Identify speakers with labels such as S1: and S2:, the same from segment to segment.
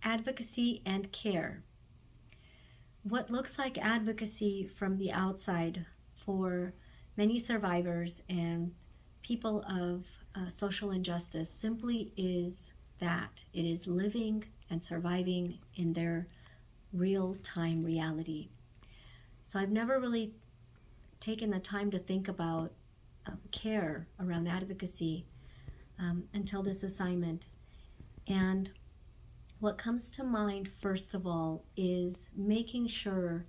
S1: advocacy and care. What looks like advocacy from the outside for many survivors and people of social injustice simply is that it is living and surviving in their real-time reality. So I've never really taken the time to think about care around advocacy until this assignment. And what comes to mind, first of all, is making sure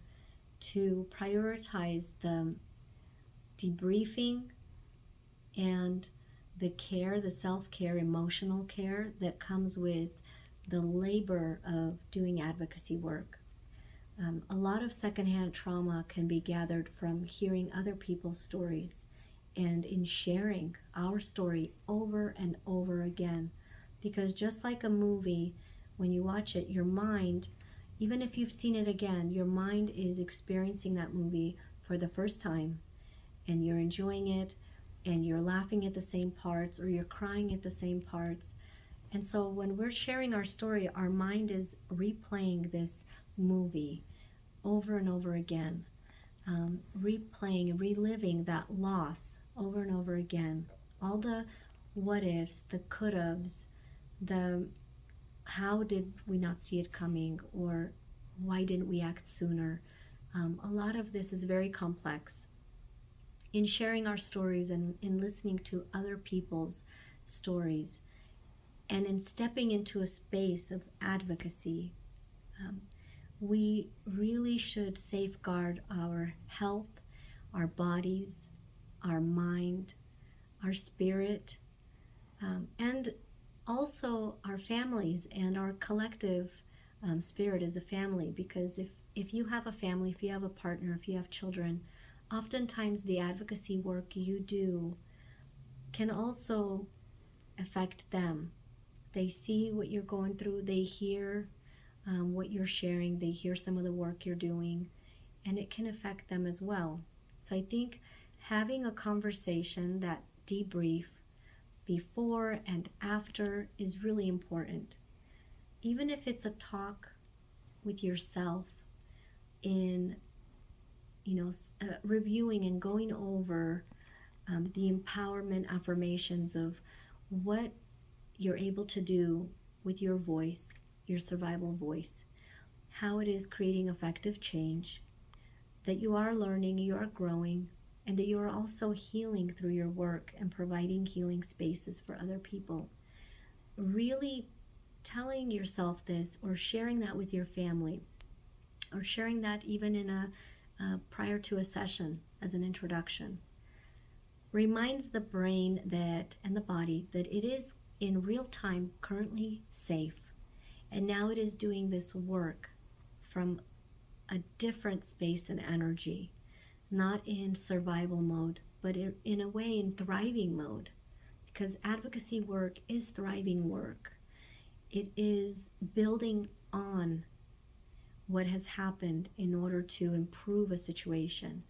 S1: to prioritize the debriefing and the care, the self-care, emotional care that comes with the labor of doing advocacy work. A lot of secondhand trauma can be gathered from hearing other people's stories and in sharing our story over and over again. Because just like a movie, when you watch it, your mind, even if you've seen it again, your mind is experiencing that movie for the first time, and you're enjoying it, and you're laughing at the same parts, or you're crying at the same parts. And so when we're sharing our story, our mind is replaying this movie over and over again, replaying and reliving that loss over and over again. All the what ifs, the could haves, the how did we not see it coming, or why didn't we act sooner? A lot of this is very complex. In sharing our stories and in listening to other people's stories, and in stepping into a space of advocacy, we really should safeguard our health, our bodies, our mind, our spirit, and also our families and our collective spirit as a family. Because if you have a family, if you have a partner, if you have children, oftentimes the advocacy work you do can also affect them. They see what you're going through, they hear what you're sharing, they hear some of the work you're doing, and it can affect them as well. So I think having a conversation, that debrief before and after, is really important. Even if it's a talk with yourself in reviewing and going over the empowerment affirmations of what you're able to do with your voice, your survival voice, how it is creating effective change, that you are learning, you are growing, and that you are also healing through your work and providing healing spaces for other people. Really telling yourself this, or sharing that with your family, or sharing that even in prior to a session as an introduction, reminds the brain and the body that it is in real time currently safe, and now it is doing this work from a different space and energy, not in survival mode, but in a way in thriving mode, because advocacy work is thriving work. It is building on what has happened in order to improve a situation.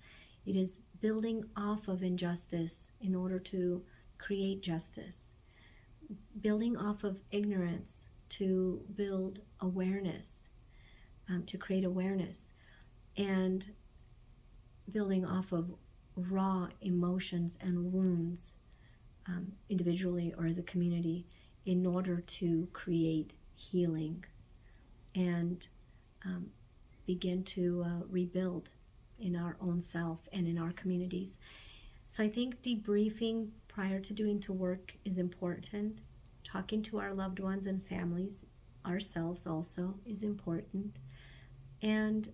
S1: It is building off of injustice in order to create justice. Building off of ignorance to build awareness, to create awareness. And building off of raw emotions and wounds, individually or as a community, in order to create healing and begin to rebuild in our own self and in our communities. So I think debriefing prior to doing to work is important. Talking to our loved ones and families, ourselves also, is important. And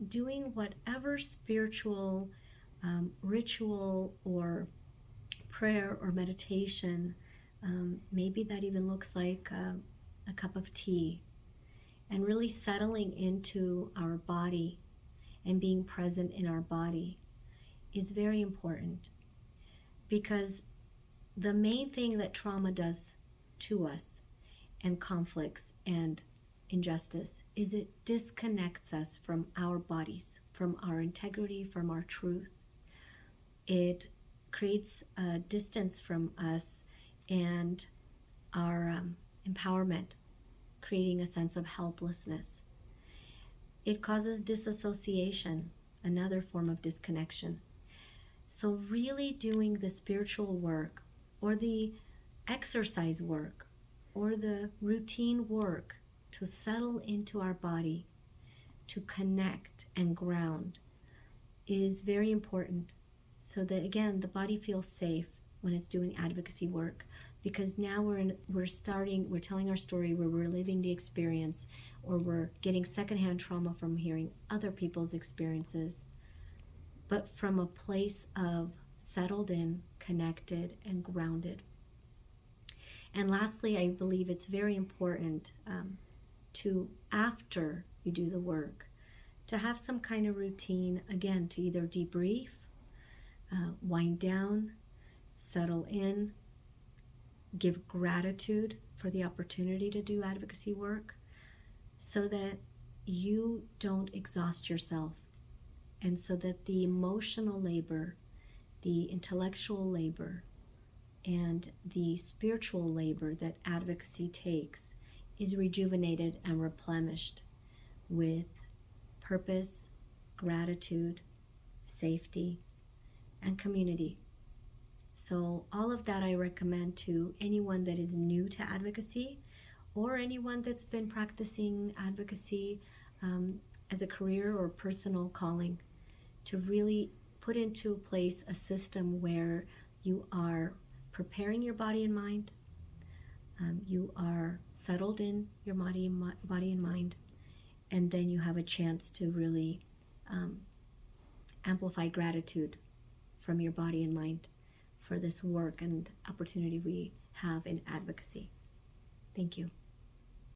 S1: doing whatever spiritual ritual or prayer or meditation, maybe that even looks like a cup of tea, and really settling into our body and being present in our body is very important. Because the main thing that trauma does to us, and conflicts and injustice, is it disconnects us from our bodies, from our integrity, from our truth. It creates a distance from us and our empowerment, creating a sense of helplessness. It causes disassociation, another form of disconnection. So really doing the spiritual work or the exercise work or the routine work to settle into our body, to connect and ground, is very important, so that again the body feels safe when it's doing advocacy work, because now we're telling our story, we're reliving the experience, or we're getting secondhand trauma from hearing other people's experiences, but from a place of settled in, connected, and grounded. And lastly, I believe it's very important to, after you do the work, to have some kind of routine, again, to either debrief, wind down, settle in, give gratitude for the opportunity to do advocacy work, so that you don't exhaust yourself, and so that the emotional labor, the intellectual labor, and the spiritual labor that advocacy takes is rejuvenated and replenished with purpose, gratitude, safety, and community. So all of that I recommend to anyone that is new to advocacy, or anyone that's been practicing advocacy as a career or personal calling, to really put into place a system where you are preparing your body and mind, you are settled in your body and mind, and then you have a chance to really amplify gratitude from your body and mind for this work and opportunity we have in advocacy. Thank you.